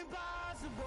Impossible.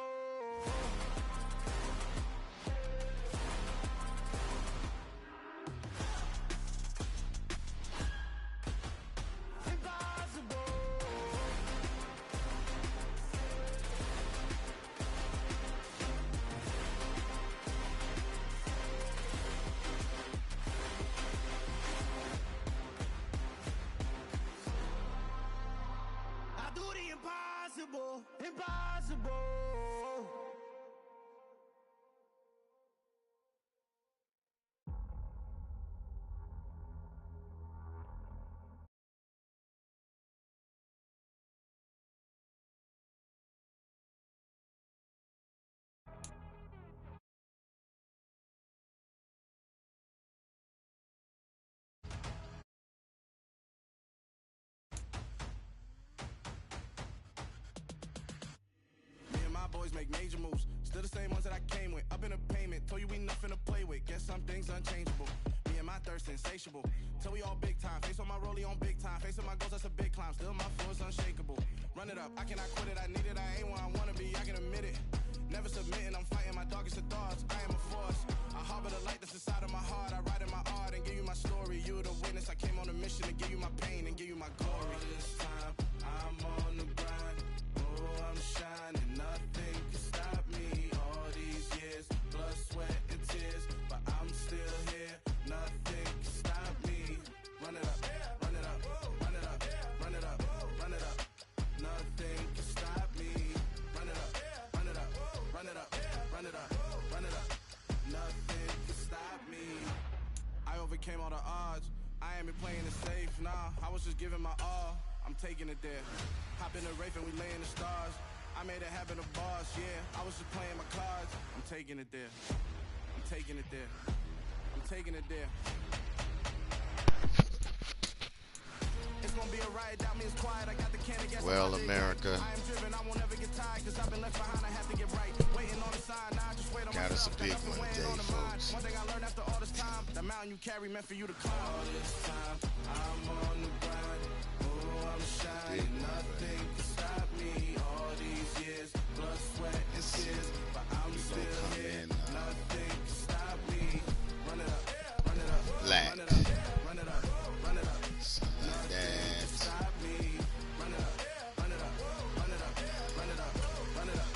Boys make major moves, still the same ones that I came with. Up in a payment, told you we nothing to play with. Guess some things unchangeable. Me and my thirst insatiable. Till we all big time. Face on my rollie on big time. Facing my goals, that's a big climb. Still my floor is unshakable. Run it up, I cannot quit it. I need it, I ain't where I wanna be. I can admit it. Never submitting, I'm fighting my darkest of thoughts. I am a force. I harbor the light that's inside of my heart. I write in my art and give you my story. You the witness. I came on a mission to give you my pain and give you my glory. All this time, I'm on the grind. Oh, I'm shining. Nothing can stop me. All these years, blood, sweat, and tears, but I'm still here. Nothing can stop me. Run it up, run it up, run it up, run it up, run it up. Nothing can stop me. Run it up, run it up, run it up, run it up, run it up. Nothing can stop me. I overcame all the odds. I ain't been playing it safe, nah. I was just giving my all. I'm taking it there. Hop in the Wraith and we lay in the stars. I made it happen, the boss, yeah. I was just playing my cards. I'm taking it there. I'm taking it there. I'm taking it there. It's gonna be a riot, that means quiet. I got the can against well, America. I am driven, I won't ever get tired, cause I've been left behind, I have to get right. Waiting on the sign, now I just wait on got us a big one today, folks. One thing I learned after all this time, the mountain you carry meant for you to climb. All this time, I'm on the grind. Oh, I'm shining, nothing can stop me. All these years, blood, sweat, and tears, but I'm still here. Nothing can stop me. Run it up, run it up, Black. run it up, run it up, run it up. Something like that. Stop me. Run it up, run it up, run it up, run it up, run it up.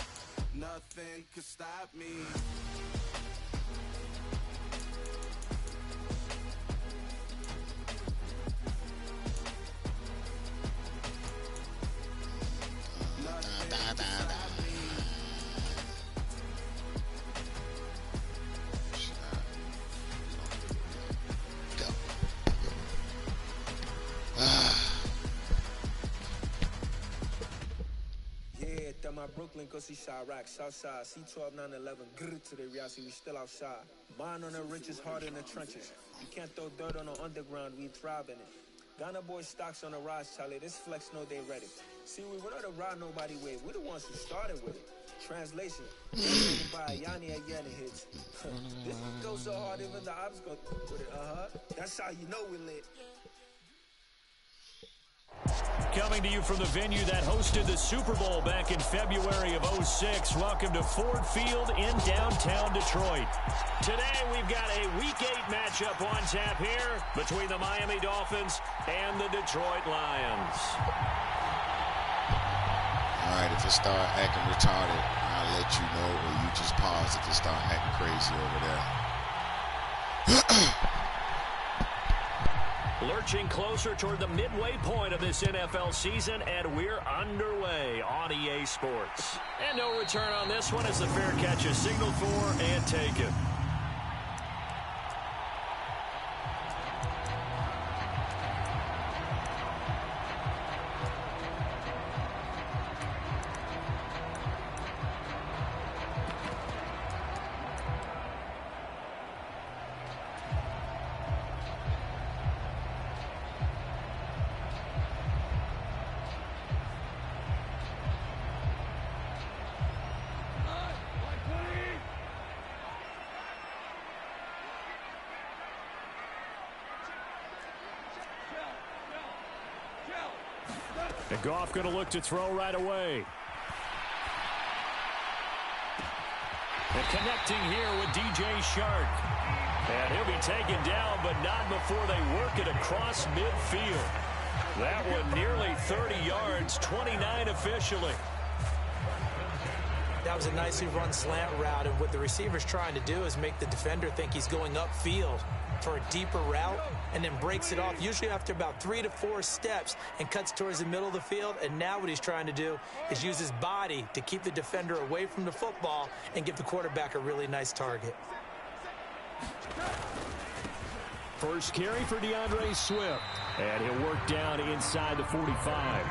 Nothing can stop me. My Brooklyn, go see Chirac, Southside, C12, 911, grrr to the reality, we still outside. Bond on the richest, heart in the trenches. You can't throw dirt on the underground, we thrive in it. Ghana boys stocks on the rise, Charlie, this flex know they ready. See, we're not a ride nobody wave, we're the ones who started with it. Translation, by Yanni again hits. This goes so hard, even the ops go with it, That's how you know we lit. Coming to you from the venue that hosted the Super Bowl back in February of '06. Welcome to Ford Field in downtown Detroit. Today we've got a Week 8 matchup on tap here between the Miami Dolphins and the Detroit Lions. All right, if it start acting retarded, I'll let you know, or you just pause if it start acting crazy over there. Lurching closer toward the midway point of this NFL season, and we're underway on EA Sports. And no return on this one as the fair catch is signaled for and taken. And Goff going to look to throw right away. And connecting here with DJ Shark. And he'll be taken down, but not before they work it across midfield. That one nearly 30 yards, 29 officially. That was a nicely run slant route, and what the receiver's trying to do is make the defender think he's going upfield for a deeper route, and then breaks it off, usually after about 3 to 4 steps, and cuts towards the middle of the field. And now what he's trying to do is use his body to keep the defender away from the football and give the quarterback a really nice target. First carry for DeAndre Swift, and he'll work down inside the 45.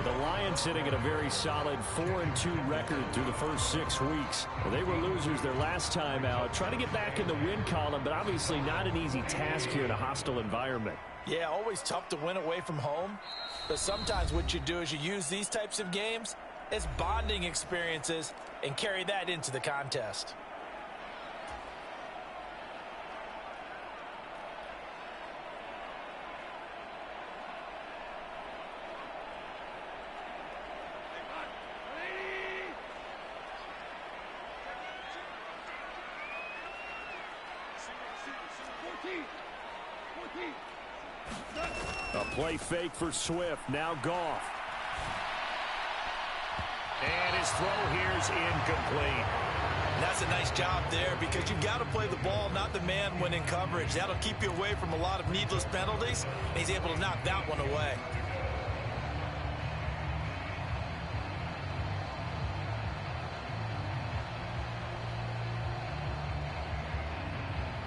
The Lions sitting at a very solid 4-2 record through the first 6 weeks. Well, they were losers their last time out, trying to get back in the win column, but obviously not an easy task here in a hostile environment. Yeah, always tough to win away from home, but sometimes what you do is you use these types of games as bonding experiences and carry that into the contest. A play fake for Swift. Now Goff. And his throw here is incomplete. That's a nice job there, because you've got to play the ball, not the man when in coverage. That'll keep you away from a lot of needless penalties, and he's able to knock that one away.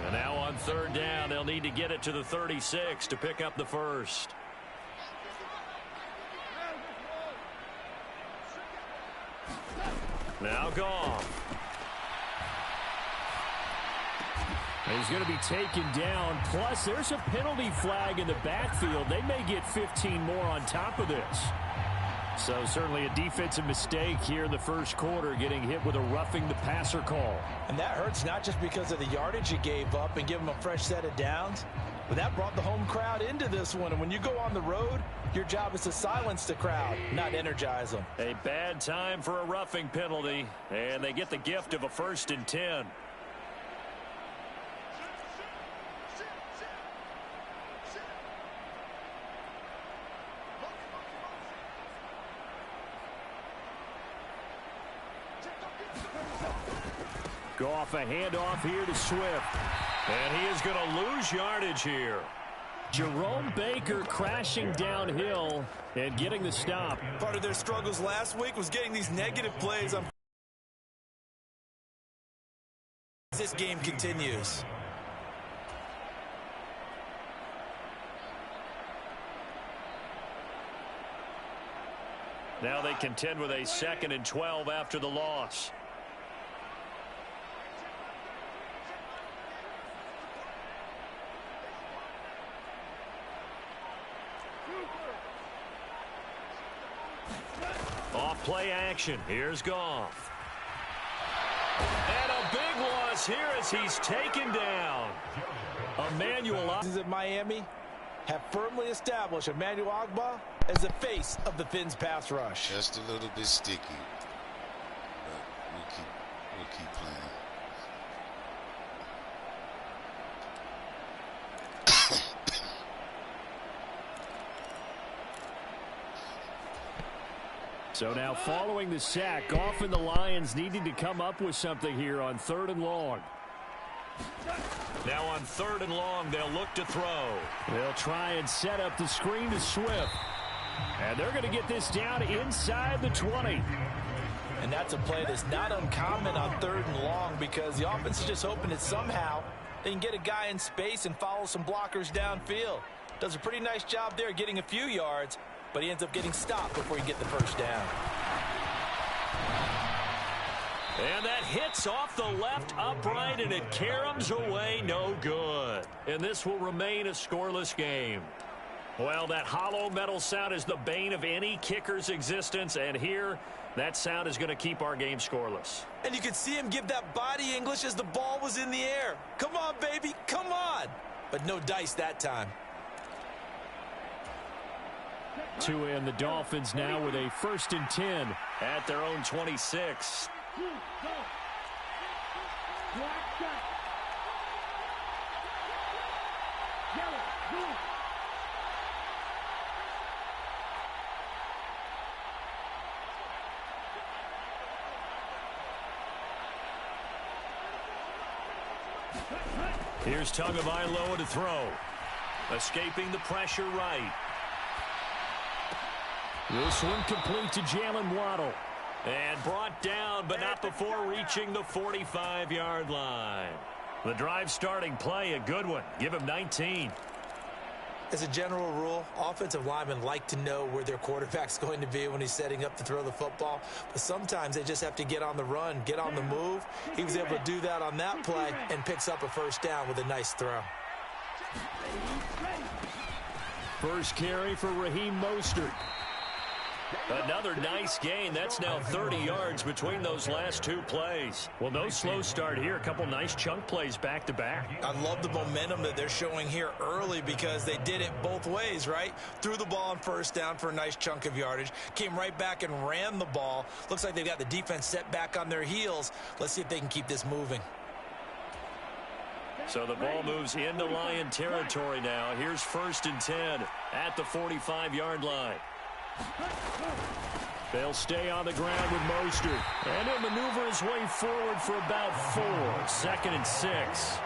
And now on third down, they'll need to get it to the 36 to pick up the first. Now Goff. He's going to be taken down. Plus, there's a penalty flag in the backfield. They may get 15 more on top of this. So certainly a defensive mistake here in the first quarter, getting hit with a roughing the passer call. And that hurts not just because of the yardage you gave up and give them a fresh set of downs, but that brought the home crowd into this one. And when you go on the road, your job is to silence the crowd, not energize them. A bad time for a roughing penalty, and they get the gift of a 1st and 10. Goff, a handoff here to Swift. And he is going to lose yardage here. Jerome Baker crashing downhill and getting the stop. Part of their struggles last week was getting these negative plays on. This game continues. Now they contend with a 2nd and 12 after the loss. Off play action. Here's Goff. And a big loss here as he's taken down. Emmanuel at Miami have firmly established Emmanuel Ogbah as the face of the Fins pass rush. Just a little bit sticky, but we'll keep playing. So now following the sack, Goff and the Lions needing to come up with something here on 3rd and long. Now on 3rd and long, they'll look to throw. They'll try and set up the screen to Swift. And they're going to get this down inside the 20. And that's a play that's not uncommon on 3rd and long, because the offense is just hoping that somehow they can get a guy in space and follow some blockers downfield. Does a pretty nice job there getting a few yards, but he ends up getting stopped before he can get the first down. And that hits off the left upright, and it caroms away, no good. And this will remain a scoreless game. Well, that hollow metal sound is the bane of any kicker's existence, and here, that sound is going to keep our game scoreless. And you could see him give that body English as the ball was in the air. Come on, baby, come on. But no dice that time. To end the Dolphins now with a 1st and 10 at their own 26. Here's Tagovailoa to throw. Escaping the pressure right. This one complete to Jalen Waddle. And brought down, but not before reaching the 45-yard line. The drive starting play, a good one. Give him 19. As a general rule, offensive linemen like to know where their quarterback's going to be when he's setting up to throw the football. But sometimes they just have to get on the run, get on the move. He was able to do that on that play and picks up a first down with a nice throw. First carry for Raheem Mostert. Another nice gain. That's now 30 yards between those last two plays. Well, no slow start here. A couple nice chunk plays back-to-back. I love the momentum that they're showing here early because they did it both ways, right? Threw the ball on first down for a nice chunk of yardage. Came right back and ran the ball. Looks like they've got the defense set back on their heels. Let's see if they can keep this moving. So the ball moves into Lion territory now. Here's 1st and 10 at the 45-yard line. They'll stay on the ground with Mostert. And he'll maneuver his way forward for about 4. 2nd and 6.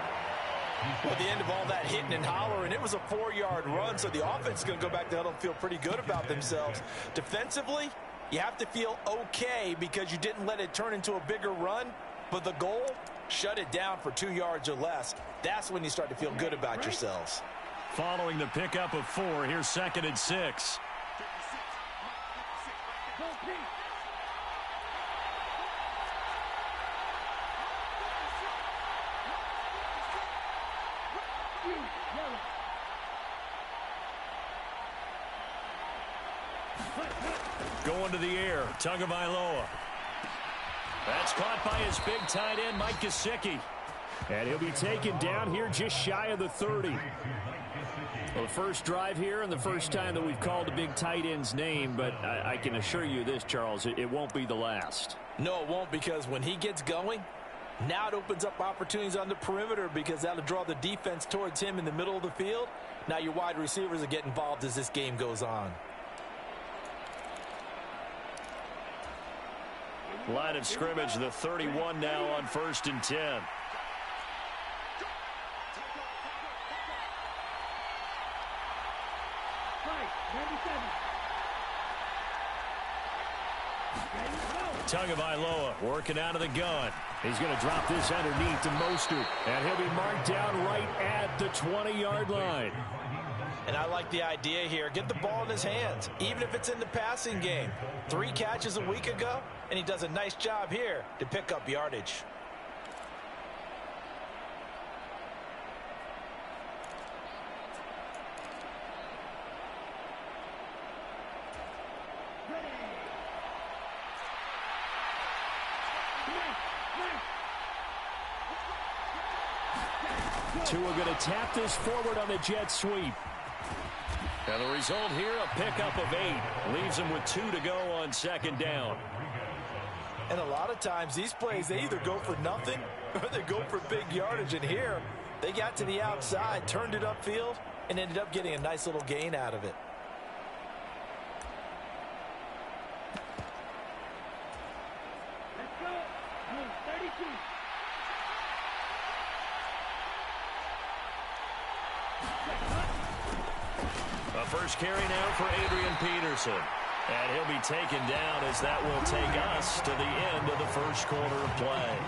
Well, at the end of all that hitting and hollering, it was a 4-yard run, so the offense is going to go back to the huddle and feel pretty good about themselves. Defensively, you have to feel okay because you didn't let it turn into a bigger run, but the goal, shut it down for 2 yards or less. That's when you start to feel good about yourselves. Following the pickup of 4, here's 2nd and 6. Going to the air, Tagovailoa. That's caught by his big tight end, Mike Gesicki. And he'll be taken down here just shy of the 30. Well, the first drive here and the first time that we've called the big tight end's name, but I can assure you this, Charles, it won't be the last. No, it won't, because when he gets going, now it opens up opportunities on the perimeter because that'll draw the defense towards him in the middle of the field. Now your wide receivers will get involved as this game goes on. Line of scrimmage, the 31 now on 1st and 10. Tagovailoa working out of the gun. He's going to drop this underneath to Mostert, and he'll be marked down right at the 20-yard line. And I like the idea here. Get the ball in his hands, even if it's in the passing game. 3 catches a week ago, and he does a nice job here to pick up yardage. Tua going to tap this forward on the jet sweep. And the result here, a pickup of 8. Leaves him with 2 to go on 2nd down. And a lot of times these plays, they either go for nothing or they go for big yardage. And here, they got to the outside, turned it upfield, and ended up getting a nice little gain out of it. Let's go. 32. A first carry now for Adrian Peterson. And he'll be taken down as that will take us to the end of the first quarter of play.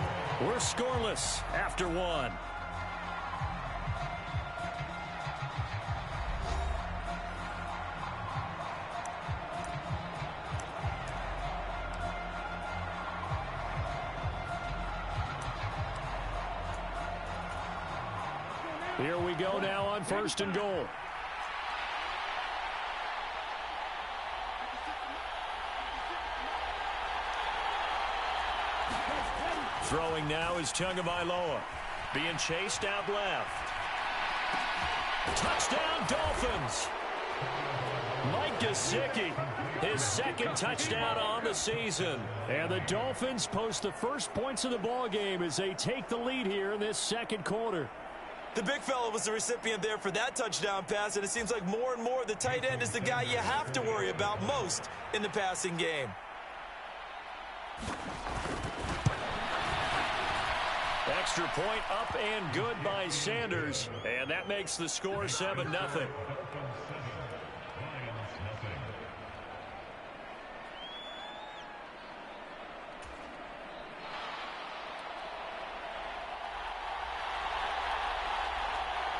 We're scoreless after 1. Here we go now on 1st and goal. Throwing now is Tagovailoa. Being chased out left. Touchdown, Dolphins. Mike Gesicki, his second touchdown on the season. And the Dolphins post the first points of the ball game as they take the lead here in this second quarter. The big fella was the recipient there for that touchdown pass, and it seems like more and more the tight end is the guy you have to worry about most in the passing game. Extra point up and good by Sanders, and that makes the score 7-0.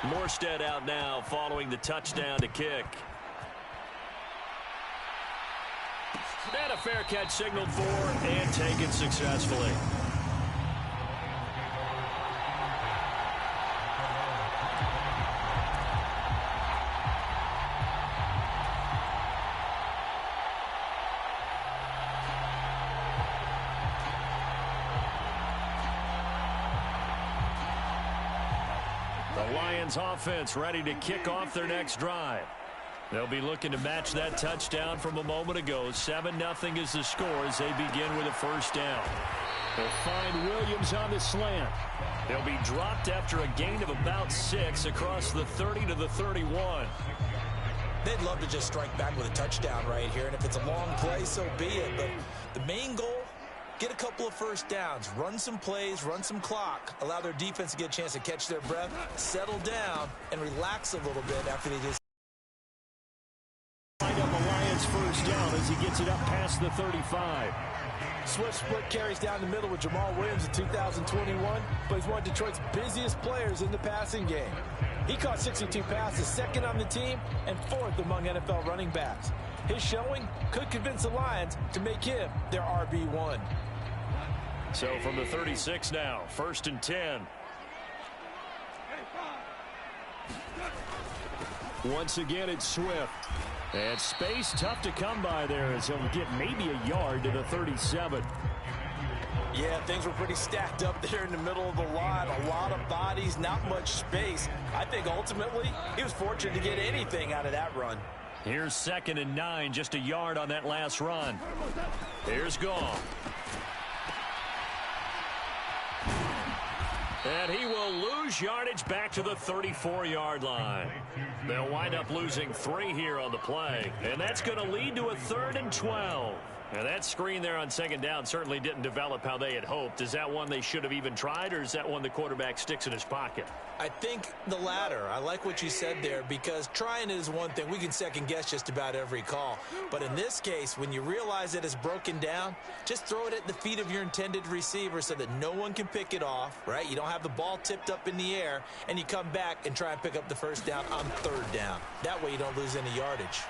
Morstead out now following the touchdown to kick. And a fair catch signaled for and taken successfully. The Lions offense ready to kick off their next drive. They'll be looking to match that touchdown from a moment ago. 7-0 is the score as they begin with a first down. They'll find Williams on the slant. They'll be dropped after a gain of about 6 across the 30 to the 31. They'd love to just strike back with a touchdown right here, and if it's a long play, so be it. But the main goal, get a couple of first downs, run some plays, run some clock, allow their defense to get a chance to catch their breath, settle down, and relax a little bit after they just find out the Lions first down as he gets it up past the 35. Swift split carries down the middle with Jamal Williams in 2021, but he's one of Detroit's busiest players in the passing game. He caught 62 passes, second on the team, and fourth among NFL running backs. His showing could convince the Lions to make him their RB1. So from the 36 now, 1st and 10. Once again, it's Swift. And space tough to come by there as he'll get maybe a yard to the 37. Yeah, things were pretty stacked up there in the middle of the line. A lot of bodies, not much space. I think ultimately he was fortunate to get anything out of that run. Here's 2nd and 9, just a yard on that last run. Here's Goff. And he will lose yardage back to the 34-yard line. They'll wind up losing 3 here on the play. And that's going to lead to a 3rd and 12. And that screen there on 2nd down certainly didn't develop how they had hoped. Is that one they should have even tried, or is that one the quarterback sticks in his pocket? I think the latter. I like what you said there, because trying it is one thing. We can second-guess just about every call. But in this case, when you realize it is broken down, just throw it at the feet of your intended receiver so that no one can pick it off, right? You don't have the ball tipped up in the air, and you come back and try and pick up the first down on 3rd down. That way you don't lose any yardage.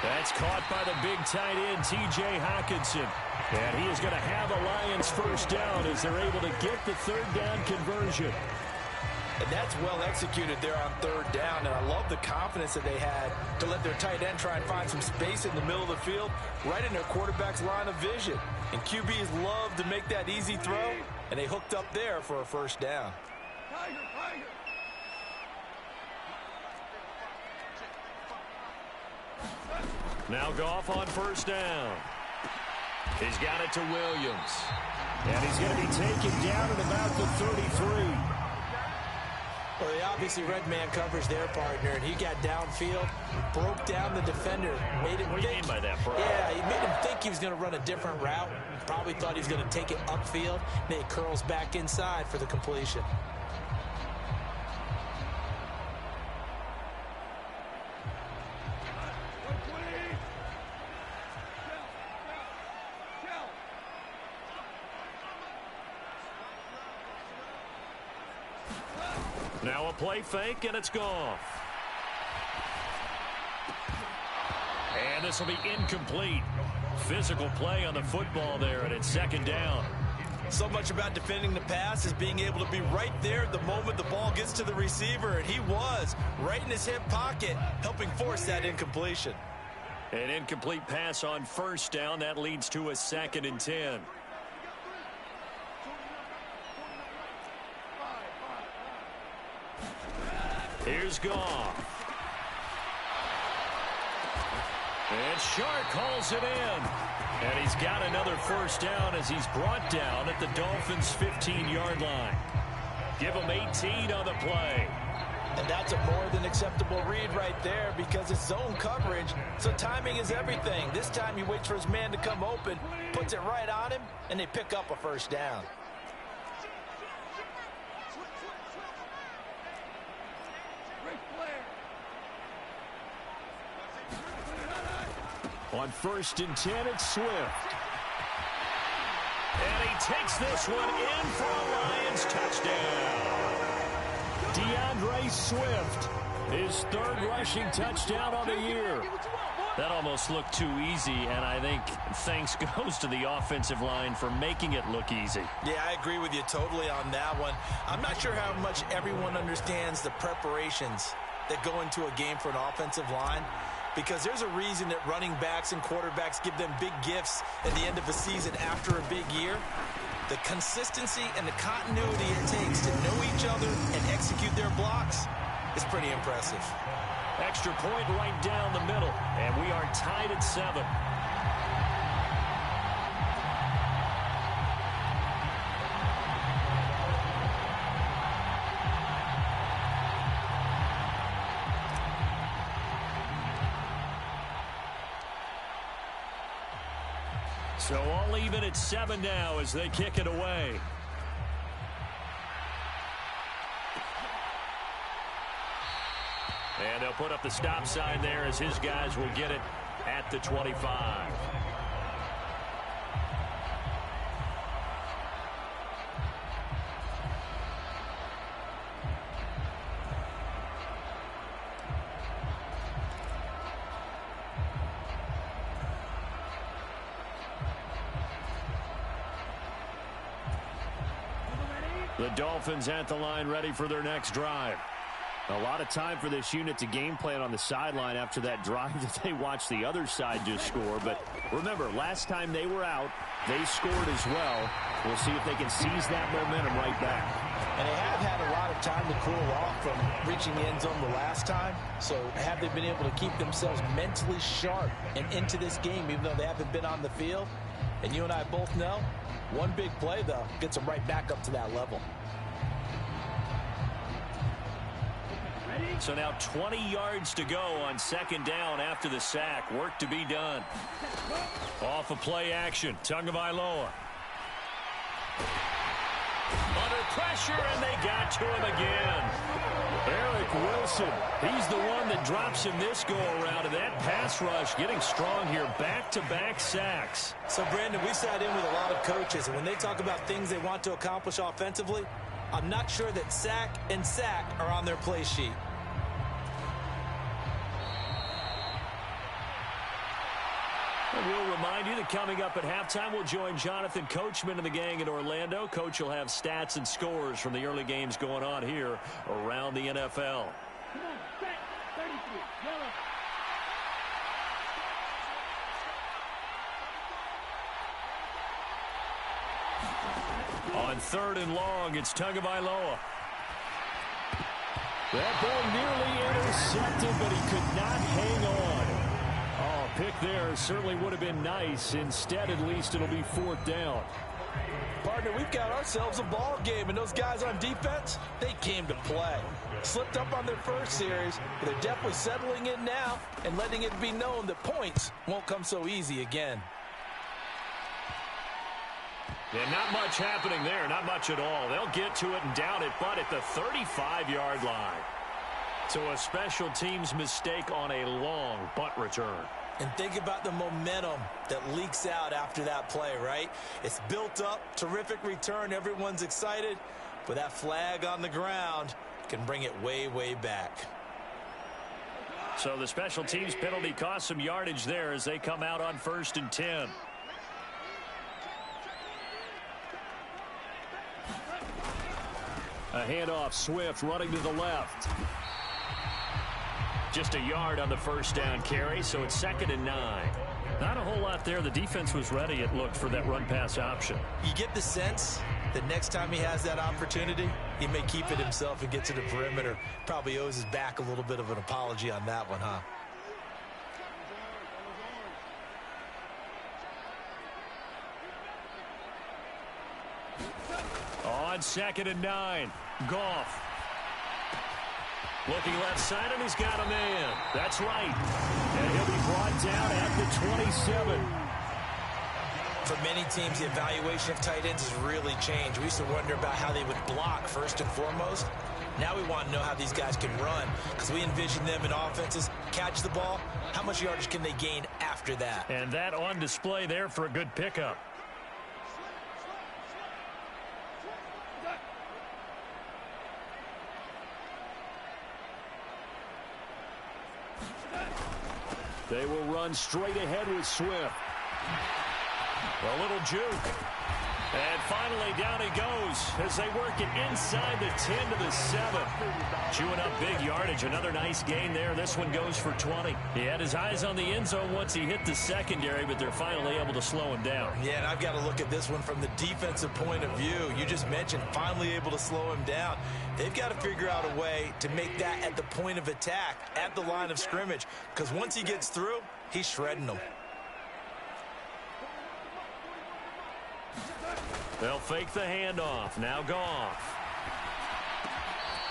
That's caught by the big tight end, T.J. Hockenson. And he is going to have a Lions first down as they're able to get the 3rd down conversion. And that's well executed there on 3rd down. And I love the confidence that they had to let their tight end try and find some space in the middle of the field, right in their quarterback's line of vision. And QBs love to make that easy throw, and they hooked up there for a first down. Now Goff on 1st down. He's got it to Williams. And he's going to be taken down at about the 33. Well, they obviously read man coverage their partner, and he got downfield, broke down the defender, made him What do you mean by that, Brian? Yeah, he made him think he was going to run a different route. Probably thought he was going to take it upfield. Then he curls back inside for the completion. Now a play fake, and it's Goff. And this will be incomplete. Physical play on the football there, and it's 2nd down. So much about defending the pass is being able to be right there at the moment the ball gets to the receiver, and he was right in his hip pocket, helping force that incompletion. An incomplete pass on 1st down. That leads to a 2nd and 10. Here's Goff. And Shark hauls it in. And he's got another first down as he's brought down at the Dolphins' 15-yard line. Give him 18 on the play. And that's a more than acceptable read right there because it's zone coverage, so timing is everything. This time he waits for his man to come open, puts it right on him, and they pick up a first down. On 1st and 10, it's Swift. And he takes this one in for a Lions touchdown. DeAndre Swift, his 3rd rushing touchdown on the year. That almost looked too easy, and I think thanks goes to the offensive line for making it look easy. Yeah, I agree with you totally on that one. I'm not sure how much everyone understands the preparations that go into a game for an offensive line, because there's a reason that running backs and quarterbacks give them big gifts at the end of a season after a big year. The consistency and the continuity it takes to know each other and execute their blocks is pretty impressive. Extra point right down the middle, and we are tied at 7. So all even at 7 now as they kick it away. And they'll put up the stop sign there as his guys will get it at the 25. The Dolphins at the line ready for their next drive. A lot of time for this unit to game plan on the sideline after that drive that they watched the other side just score. But remember, last time they were out, they scored as well. We'll see if they can seize that momentum right back. And they have had a lot of time to cool off from reaching the end zone the last time. So have they been able to keep themselves mentally sharp and into this game, even though they haven't been on the field? And you and I both know, one big play, though, gets them right back up to that level. So now 20 yards to go on 2nd down after the sack. Work to be done. Off of play action. Tagovailoa. Under pressure, and they got to him again. Eric Wilson. He's the one that drops him this go-around. And that pass rush getting strong here. Back-to-back sacks. So, Brandon, we sat in with a lot of coaches, and when they talk about things they want to accomplish offensively, I'm not sure that sack and sack are on their play sheet. And we'll remind you that coming up at halftime, we'll join Jonathan Coachman and the gang in Orlando. Coach will have stats and scores from the early games going on here around the NFL. On 3rd and long, it's Tagovailoa. That ball nearly intercepted, but he could not hang on. Oh, pick there certainly would have been nice. Instead, at least, it'll be 4th down. Partner, we've got ourselves a ball game, and those guys on defense, they came to play. Slipped up on their first series, but they're definitely settling in now and letting it be known that points won't come so easy again. Yeah, not much happening there, not much at all. They'll get to it and down it, but at the 35-yard line. So a special teams mistake on a long punt return. And think about the momentum that leaks out after that play, right? It's built up, terrific return, everyone's excited, but that flag on the ground can bring it way, way back. So the special teams penalty cost some yardage there as they come out on 1st and 10. A handoff, Swift running to the left. Just a yard on the first down carry, so it's 2nd and 9. Not a whole lot there. The defense was ready, it looked, for that run-pass option. You get the sense that next time he has that opportunity, he may keep it himself and get to the perimeter. Probably owes his back a little bit of an apology on that one, huh? On 2nd and 9, Goff. Looking left side, and he's got a man. That's right. And he'll be brought down at the 27. For many teams, the evaluation of tight ends has really changed. We used to wonder about how they would block first and foremost. Now we want to know how these guys can run, because we envision them in offenses catch the ball. How much yardage can they gain after that? And that on display there for a good pickup. They will run straight ahead with Swift. A little juke. And finally, down he goes as they work it inside the 10 to the 7. Chewing up big yardage. Another nice gain there. This one goes for 20. He had his eyes on the end zone once he hit the secondary, but they're finally able to slow him down. Yeah, and I've got to look at this one from the defensive point of view. You just mentioned finally able to slow him down. They've got to figure out a way to make that at the point of attack, at the line of scrimmage, because once he gets through, he's shredding them. They'll fake the handoff. Now Goff.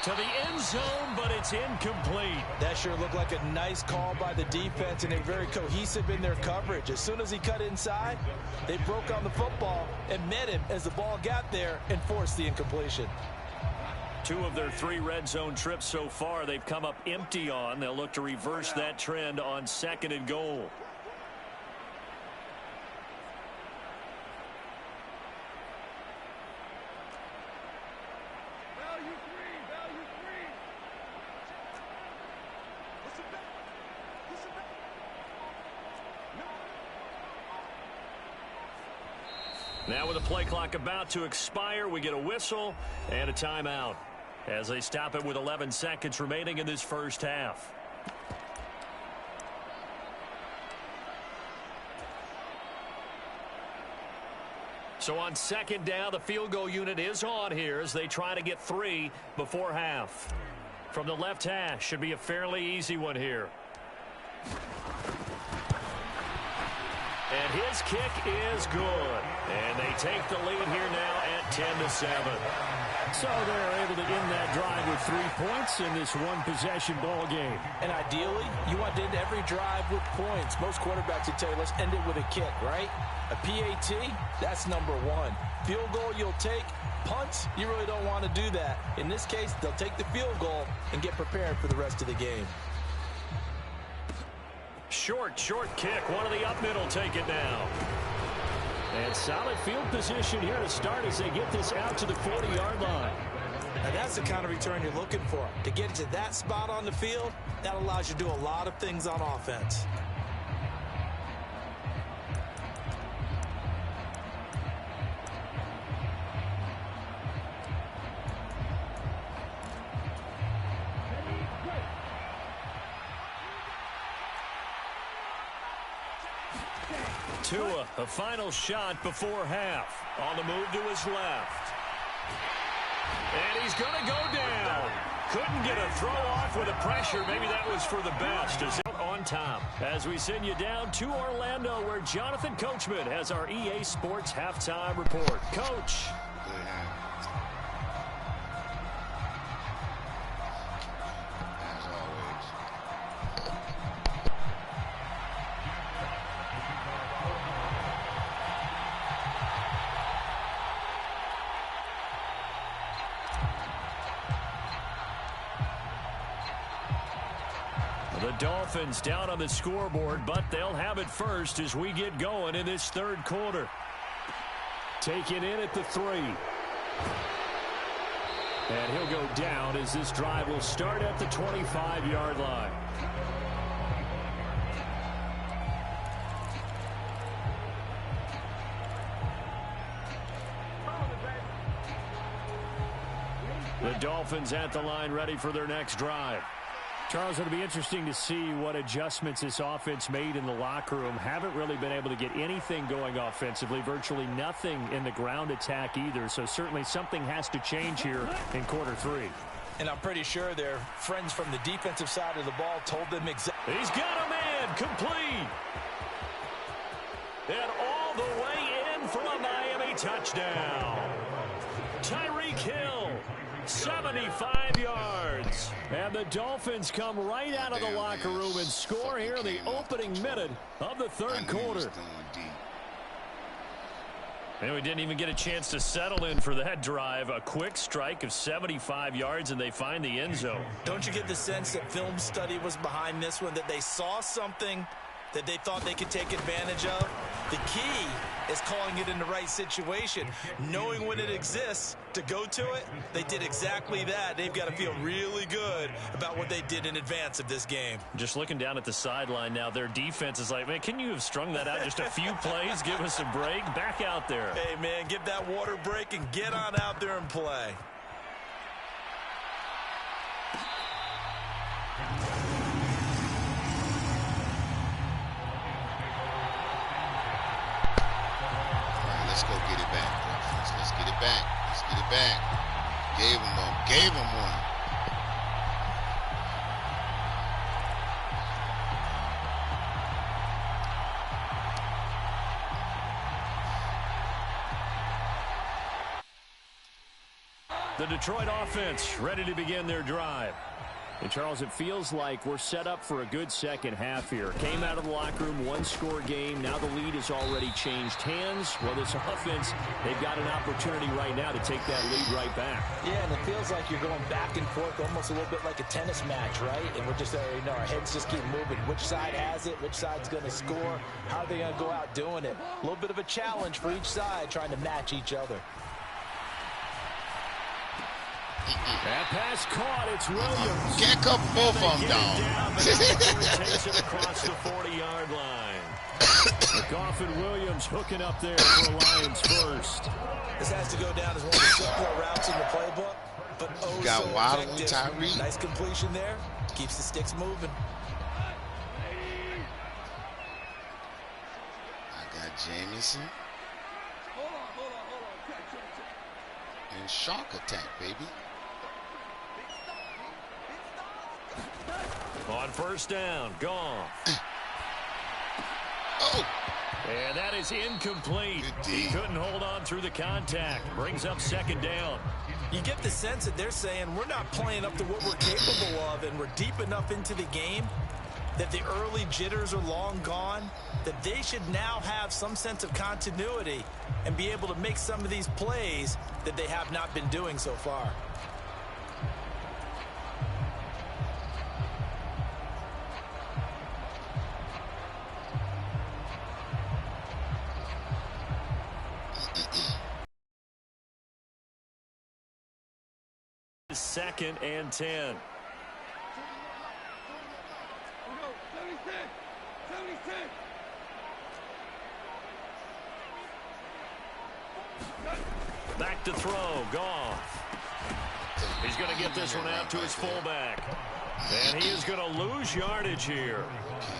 To the end zone, but it's incomplete. That sure looked like a nice call by the defense, and they're very cohesive in their coverage. As soon as he cut inside, they broke on the football and met him as the ball got there and forced the incompletion. 2 of their 3 red zone trips so far, they've come up empty on. They'll look to reverse that trend on 2nd and goal. Now with the play clock about to expire, we get a whistle and a timeout as they stop it with 11 seconds remaining in this first half. So on 2nd down, the field goal unit is on here as they try to get 3 before half. From the left hash, should be a fairly easy one here. And his kick is good. And they take the lead here now at 10 to 7. So they're able to end that drive with 3 points in this one-possession ball game. And ideally, you want to end every drive with points. Most quarterbacks would tell you, let's end it with a kick, right? A PAT, that's number 1. Field goal you'll take. Punts, you really don't want to do that. In this case, they'll take the field goal and get prepared for the rest of the game. Short kick. One of the up middle take it now. And solid field position here to start as they get this out to the 40-yard line. Now that's the kind of return you're looking for. To get to that spot on the field, that allows you to do a lot of things on offense. Tua, a final shot before half. On the move to his left. And he's going to go down. Couldn't get a throw off with the pressure. Maybe that was for the best. Is out on top. As we send you down to Orlando, where Jonathan Coachman has our EA Sports halftime report. Coach. The Dolphins down on the scoreboard, but they'll have it first as we get going in this third quarter. Taken in at the 3. And he'll go down as this drive will start at the 25-yard line. The Dolphins at the line ready for their next drive. Charles, it'll be interesting to see what adjustments this offense made in the locker room. Haven't really been able to get anything going offensively, virtually nothing in the ground attack either. So certainly something has to change here in quarter 3. And I'm pretty sure their friends from the defensive side of the ball told them exactly. He's got a man, complete. And all the way in for a Miami touchdown. Tyreek Hill, 75 yards. And the Dolphins come right out of the locker room and score here in the opening minute of the third quarter. And we didn't even get a chance to settle in for that drive. A quick strike of 75 yards, and they find the end zone. Don't you get the sense that film study was behind this one, that they saw something that they thought they could take advantage of? The key is calling it in the right situation, knowing when it exists to go to it. They did exactly that. They've got to feel really good about what they did in advance of this game. Just looking down at the sideline now, their defense is like, man, can you have strung that out just a few plays? Give us a break. Back out there. Hey, man, give that water break and get on out there and play. Let's go get it back, Dolphins. Let's get it back. Let's get it back. Gave him one. Gave him one. The Detroit offense ready to begin their drive. And, Charles, it feels like we're set up for a good second half here. Came out of the locker room, one-score game. Now the lead has already changed hands. Well, this offense, they've got an opportunity right now to take that lead right back. Yeah, and it feels like you're going back and forth, almost a little bit like a tennis match, right? And we're just, our heads just keep moving. Which side has it? Which side's going to score? How are they going to go out doing it? A little bit of a challenge for each side, trying to match each other. That pass caught. It's Williams. Can't cut both of them down. Takes it across the 40-yard line. Goff and Williams hooking up there for Lions first. This has to go down as one of the simpler routes in the playbook, but got so Waddle and effective. Tyreek. Nice completion there. Keeps the sticks moving. I got Jamison. And Shark Attack, baby. On first down, Goff. Oh! And that is incomplete. He couldn't hold on through the contact. Brings up second down. You get the sense that they're saying we're not playing up to what we're capable of, and we're deep enough into the game that the early jitters are long gone, that they should now have some sense of continuity and be able to make some of these plays that they have not been doing so far. Second and 10. Back to throw, Goff. He's going to get this one out to his fullback. And he is going to lose yardage here.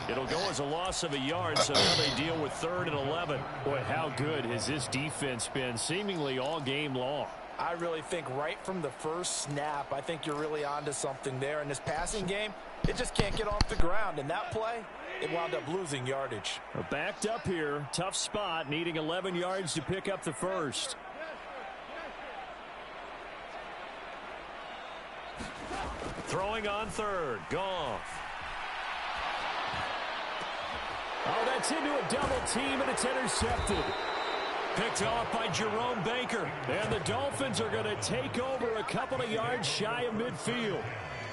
It'll go as a loss of a yard, so now they deal with 3rd and 11. Boy, how good has this defense been seemingly all game long? I really think right from the first snap, I think you're really onto something there. In this passing game, it just can't get off the ground. In that play, it wound up losing yardage. We're backed up here. Tough spot, needing 11 yards to pick up the first. Throwing on 3rd, Goff. Oh, that's into a double team, and it's intercepted. Picked off by Jerome Baker. And the Dolphins are going to take over a couple of yards shy of midfield.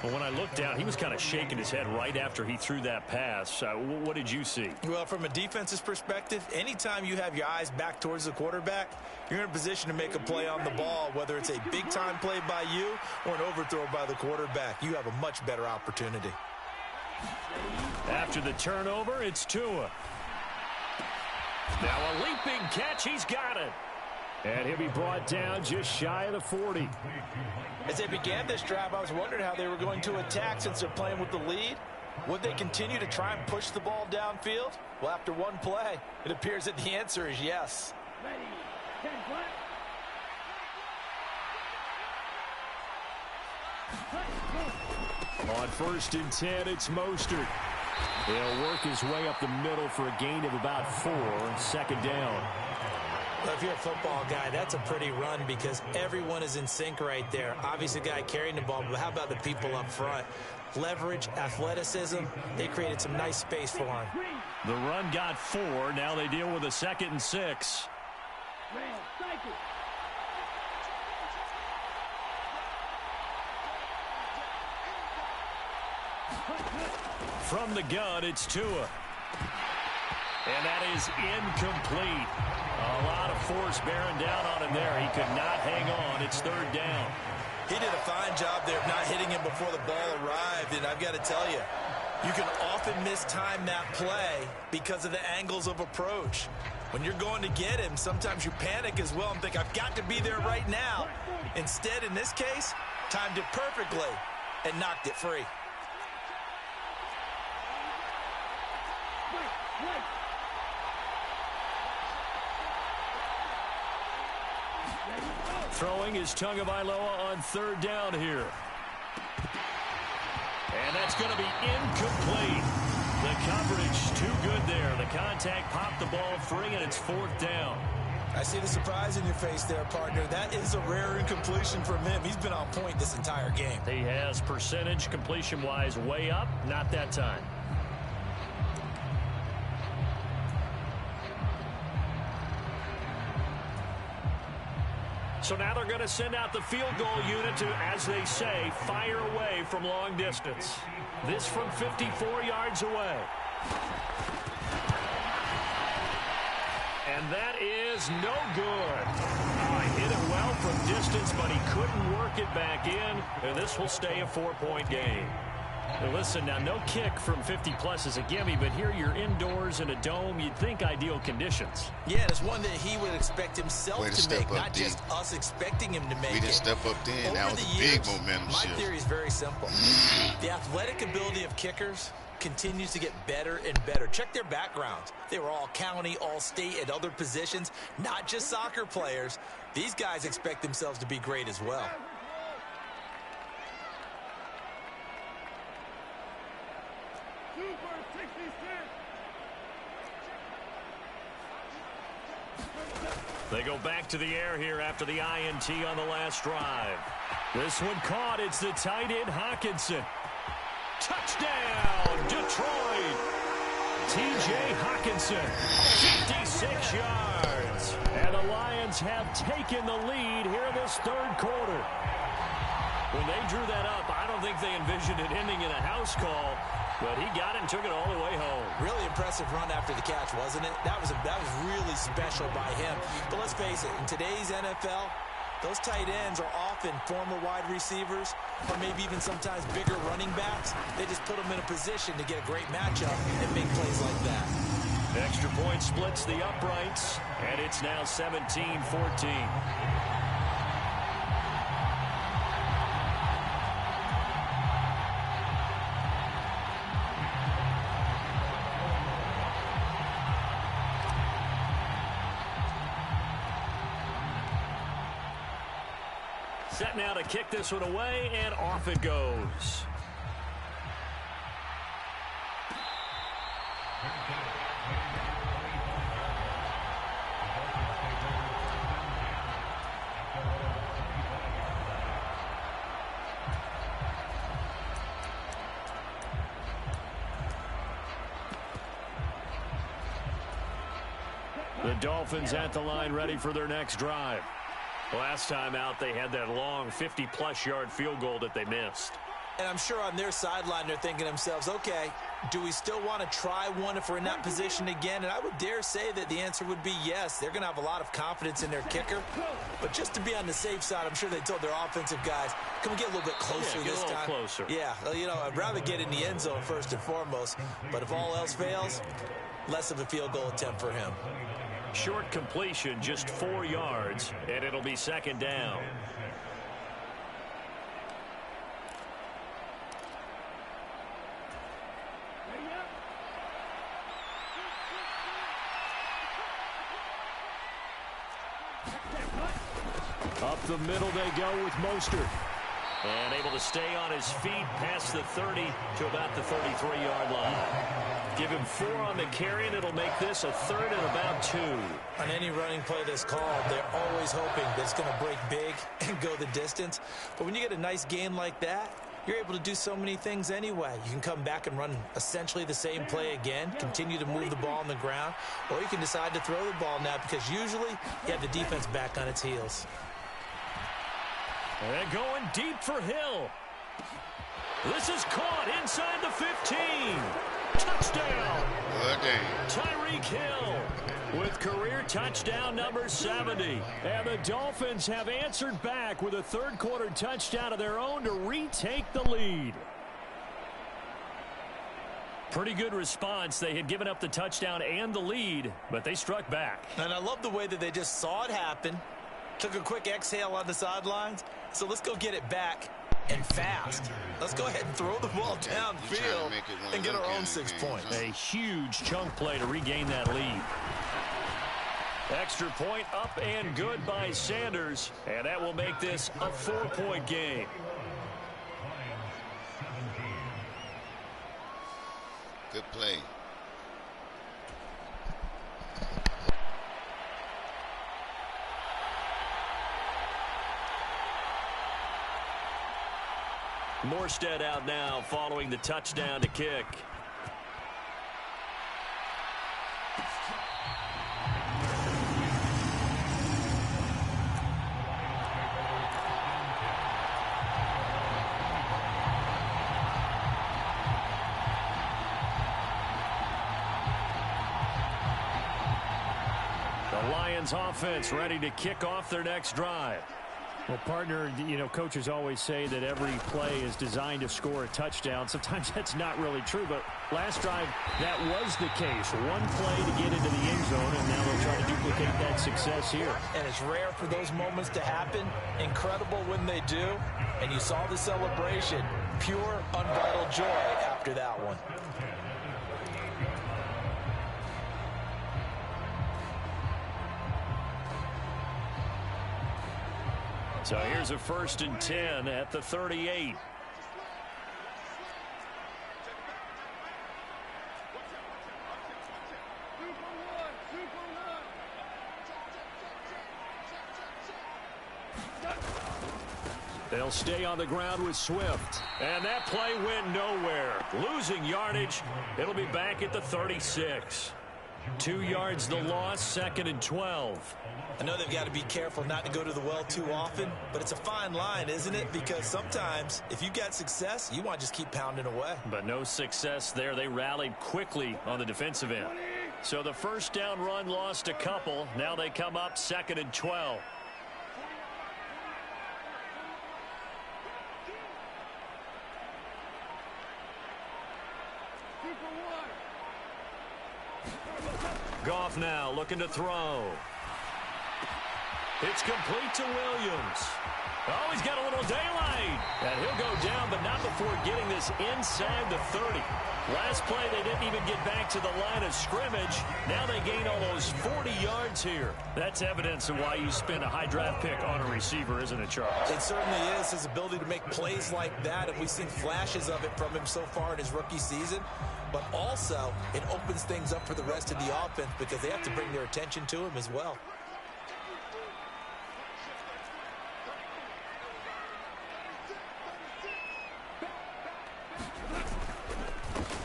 But when I looked down, he was kind of shaking his head right after he threw that pass. What did you see? Well, from a defense's perspective, anytime you have your eyes back towards the quarterback, you're in a position to make a play on the ball, whether it's a big-time play by you or an overthrow by the quarterback. You have a much better opportunity. After the turnover, it's Tua. Now a leaping catch. He's got it. And he'll be brought down just shy of the 40. As they began this drive, I was wondering how they were going to attack since they're playing with the lead. Would they continue to try and push the ball downfield? Well, after one play, it appears that the answer is yes. On 1st and 10, it's Mostert. He'll work his way up the middle for a gain of about 4. 2nd down. Well, if you're a football guy, that's a pretty run because everyone is in sync right there. Obviously, the guy carrying the ball, but how about the people up front? Leverage, athleticism, they created some nice space for him. The run got 4. Now they deal with a 2nd and 6. From the gun, it's Tua. And that is incomplete. A lot of force bearing down on him there. He could not hang on. It's 3rd down. He did a fine job there of not hitting him before the ball arrived. And I've got to tell you, you can often mistime that play because of the angles of approach. When you're going to get him, sometimes you panic as well and think, I've got to be there right now. Instead, in this case, timed it perfectly and knocked it free. Throwing is Tagovailoa on 3rd down here. And that's going to be incomplete. The coverage too good there. The contact popped the ball free, and it's 4th down. I see the surprise in your face there, partner. That is a rare incompletion from him. He's been on point this entire game. He has percentage completion-wise way up. Not that time. So now they're going to send out the field goal unit to, as they say, fire away from long distance. This from 54 yards away. And that is no good. He hit it well from distance, but he couldn't work it back in. And this will stay a 4-point game. Now listen, now no kick from 50-plus is a gimme, but here you're indoors in a dome. You'd think ideal conditions. Yeah, it's one that he would expect himself to make, not just us expecting him to make it. We didn't step up then. That was a big momentum shift. My theory is very simple. The athletic ability of kickers continues to get better and better. Check their backgrounds. They were all county, all state, at other positions, not just soccer players. These guys expect themselves to be great as well. They go back to the air here after the INT on the last drive. This one caught. It's the tight end, Hockenson. Touchdown, Detroit. T.J. Hockenson, 56 yards. And the Lions have taken the lead here in this 3rd quarter. When they drew that up, I don't think they envisioned it ending in a house call. But he got it and took it all the way home. Really impressive run after the catch, wasn't it? That was really special by him. But let's face it, in today's NFL, those tight ends are often former wide receivers or maybe even sometimes bigger running backs. They just put them in a position to get a great matchup and make plays like that. Extra point splits the uprights, and it's now 17-14. Set now to kick this one away, and off it goes. The Dolphins at the line, ready for their next drive. Last time out, they had that long 50-plus yard field goal that they missed. And I'm sure on their sideline, they're thinking to themselves, okay, do we still want to try one if we're in that position again? And I would dare say that the answer would be yes. They're going to have a lot of confidence in their kicker. But just to be on the safe side, I'm sure they told their offensive guys, can we get a little bit closer this time? Closer. Yeah, you know, I'd rather get in the end zone first and foremost. But if all else fails, less of a field goal attempt for him. Short completion, just 4 yards, and it'll be 2nd down. Up the middle they go with Mostert. And able to stay on his feet past the 30 to about the 33-yard line. Give him 4 on the carry, and it'll make this a 3rd and about 2. On any running play that's called, they're always hoping that it's going to break big and go the distance. But when you get a nice gain like that, you're able to do so many things anyway. You can come back and run essentially the same play again, continue to move the ball on the ground, or you can decide to throw the ball now because usually you have the defense back on its heels. And going deep for Hill. This is caught inside the 15. Touchdown. Good game. Tyreek Hill with career touchdown number 70. And the Dolphins have answered back with a third-quarter touchdown of their own to retake the lead. Pretty good response. They had given up the touchdown and the lead, but they struck back. And I love the way that they just saw it happen, took a quick exhale on the sidelines. So let's go get it back and fast. Let's go ahead and throw the ball downfield and get our own 6 points. A huge chunk play to regain that lead. Extra point up and good by Sanders, and that will make this a 4-point game. Good play. Morstead out now following the touchdown to kick. The Lions offense ready to kick off their next drive. Well, partner, you know, coaches always say that every play is designed to score a touchdown. Sometimes that's not really true, but last drive, that was the case. One play to get into the end zone, and now they'll try to duplicate that success here. And it's rare for those moments to happen. Incredible when they do. And you saw the celebration. Pure, unbridled joy after that one. So here's a 1st and 10 at the 38. They'll stay on the ground with Swift. And that play went nowhere. Losing yardage. It'll be back at the 36. 2 yards the loss, 2nd and 12. I know they've got to be careful not to go to the well too often, but it's a fine line, isn't it? Because sometimes if you got success, you want to just keep pounding away. But no success there. They rallied quickly on the defensive end. So the first down run lost a couple. Now they come up 2nd and 12. Goff now looking to throw. It's complete to Williams. Oh, he's got a little daylight. And he'll go down, but not before getting this inside the 30. Last play, they didn't even get back to the line of scrimmage. Now they gain almost 40 yards here. That's evidence of why you spend a high draft pick on a receiver, isn't it, Charles? It certainly is, his ability to make plays like that, and we've seen flashes of it from him so far in his rookie season. But also, it opens things up for the rest of the offense because they have to bring their attention to him as well.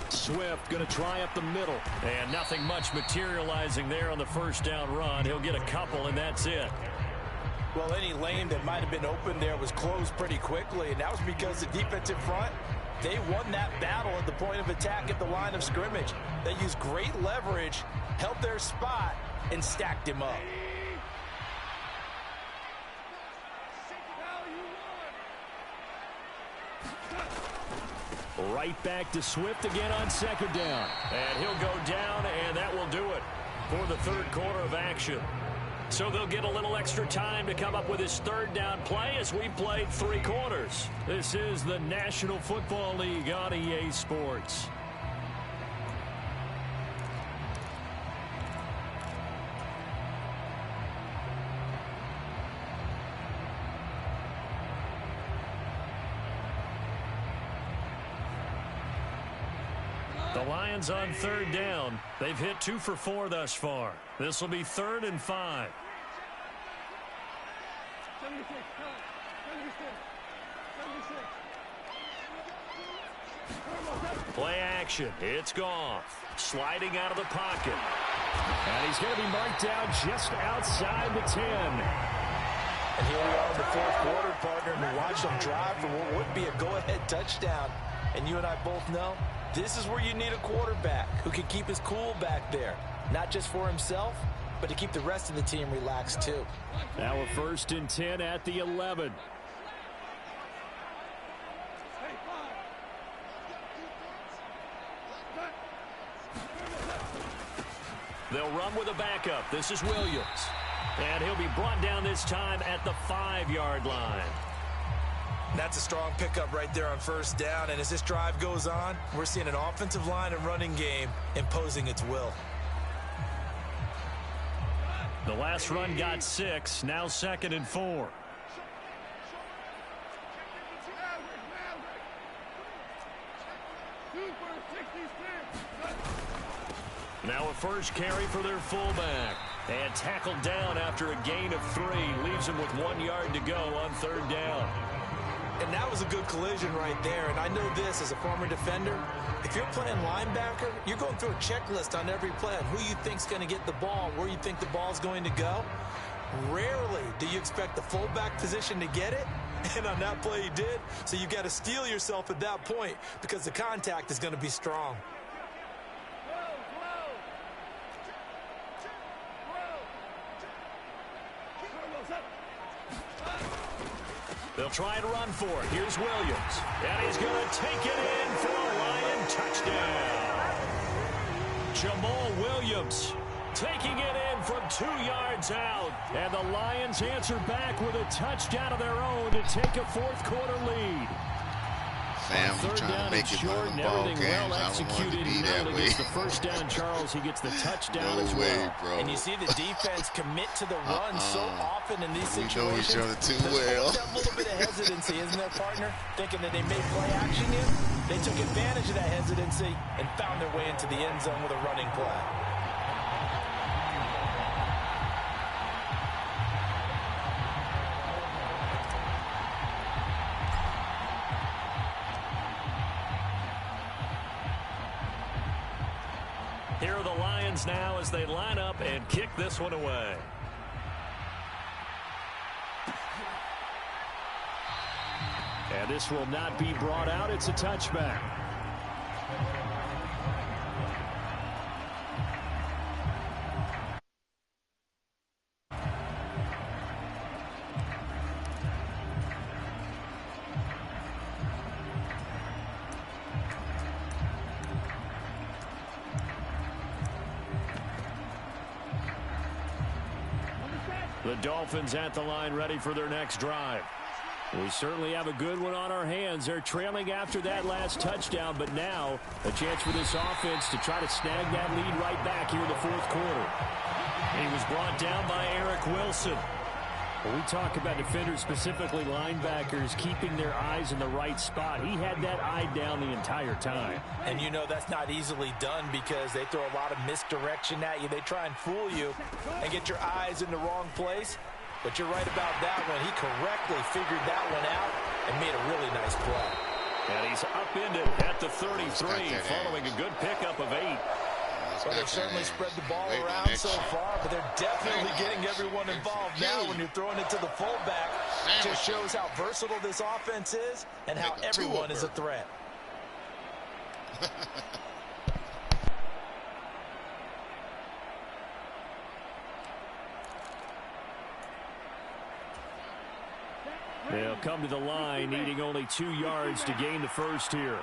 Swift going to try up the middle. And nothing much materializing there on the first down run. He'll get a couple, and that's it. Well, any lane that might have been open there was closed pretty quickly, and that was because the defensive front, they won that battle at the point of attack at the line of scrimmage. They used great leverage, held their spot, and stacked him up. Right back to Swift again on 2nd down. And he'll go down, and that will do it for the third quarter of action. So they'll get a little extra time to come up with his 3rd down play as we played 3 quarters. This is the National Football League on EA Sports. The Lions on third down. They've hit 2 for 4 thus far. This will be 3rd and 5. Play action. It's Goff. Sliding out of the pocket. And he's going to be marked down just outside the 10. And here we are in the fourth quarter, partner, and we watch them drive for what would be a go-ahead touchdown. And you and I both know this is where you need a quarterback who can keep his cool back there. Not just for himself, but to keep the rest of the team relaxed too. Now a 1st and 10 at the 11. They'll run with a backup. This is Williams. And he'll be brought down this time at the 5-yard line. That's a strong pickup right there on 1st down. And as this drive goes on, we're seeing an offensive line and running game imposing its will. The last run got 6. Now 2nd and 4. Now a first carry for their fullback. And tackled down after a gain of 3. Leaves him with 1 yard to go on 3rd down. And that was a good collision right there. And I know this as a former defender. If you're playing linebacker, you're going through a checklist on every play on who you think's going to get the ball, where you think the ball's going to go. Rarely do you expect the fullback position to get it. And on that play he did. So you got to steel yourself at that point because the contact is going to be strong. They'll try and run for it. Here's Williams. And he's going to take it in for a Lion touchdown. Jamal Williams taking it in from 2 yards out. And the Lions answer back with a touchdown of their own to take a fourth-quarter lead. Fam, I'm trying to make it one of them ball games. I don't want it to be that way. The first down, Charles. He gets the touchdown as well. Bro. And you see the defense commit to the run so often in these situations. We know each other too There's well. that little bit of hesitancy, isn't there, partner? Thinking that they may play action in. They took advantage of that hesitancy and found their way into the end zone with a running play. Here are the Lions now as they line up and kick this one away. And this will not be brought out. It's a touchback. The Dolphins at the line ready for their next drive. We certainly have a good one on our hands. They're trailing after that last touchdown, but now a chance for this offense to try to snag that lead right back here in the fourth quarter. He was brought down by Eric Wilson. When we talk about defenders, specifically linebackers, keeping their eyes in the right spot, he had that eye down the entire time. And you know that's not easily done because they throw a lot of misdirection at you. They try and fool you and get your eyes in the wrong place. But you're right about that one. He correctly figured that one out and made a really nice play. And he's upended at the 33 following a good pickup of 8. Well, they certainly spread the ball around so far, but they're definitely getting everyone involved now when you're throwing it to the fullback. It just shows how versatile this offense is and how everyone is a threat. They'll come to the line, needing only 2 yards to gain the first here.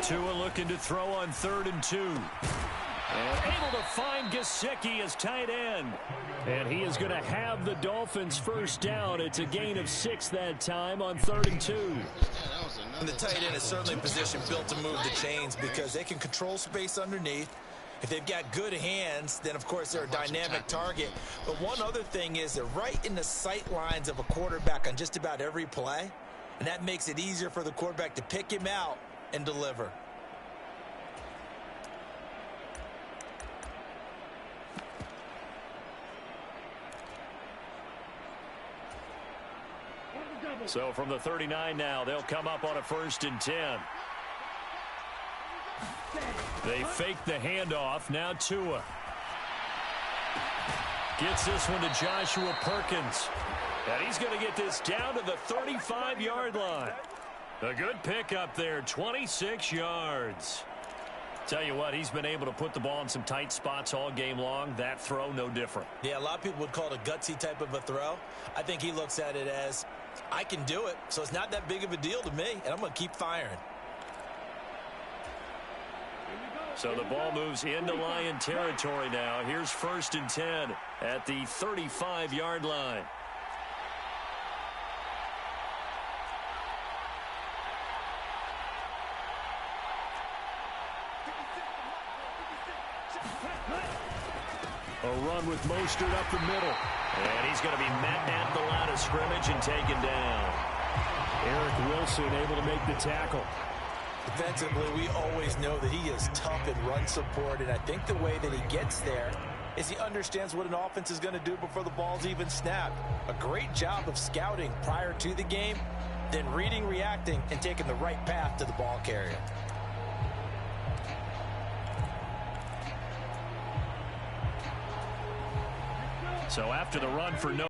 Tua looking to throw on 3rd and 2. And able to find Gesicki as tight end. And he is going to have the Dolphins first down. It's a gain of 6 that time on 3rd and 2. And the tight end is certainly a position built to move the chains because they can control space underneath If they've got good hands, then, of course, they're a dynamic target. But one other thing is they're right in the sight lines of a quarterback on just about every play, and that makes it easier for the quarterback to pick him out and deliver. So from the 39 now, they'll come up on a 1st and 10. They fake the handoff. Now Tua gets this one to Joshua Perkins. And he's going to get this down to the 35-yard line. A good pickup there, 26 yards. Tell you what, he's been able to put the ball in some tight spots all game long. That throw, no different. Yeah, a lot of people would call it a gutsy type of a throw. I think he looks at it as, I can do it, so it's not that big of a deal to me, and I'm going to keep firing. So the ball moves into Lion territory now. Here's 1st and 10 at the 35-yard line. A run with Mostert up the middle. And he's going to be met at the line of scrimmage and taken down. Eric Wilson able to make the tackle. Defensively, we always know that he is tough in run support, and I think the way that he gets there is he understands what an offense is going to do before the ball's even snapped. A great job of scouting prior to the game, then reading, reacting, and taking the right path to the ball carrier. So after the run for no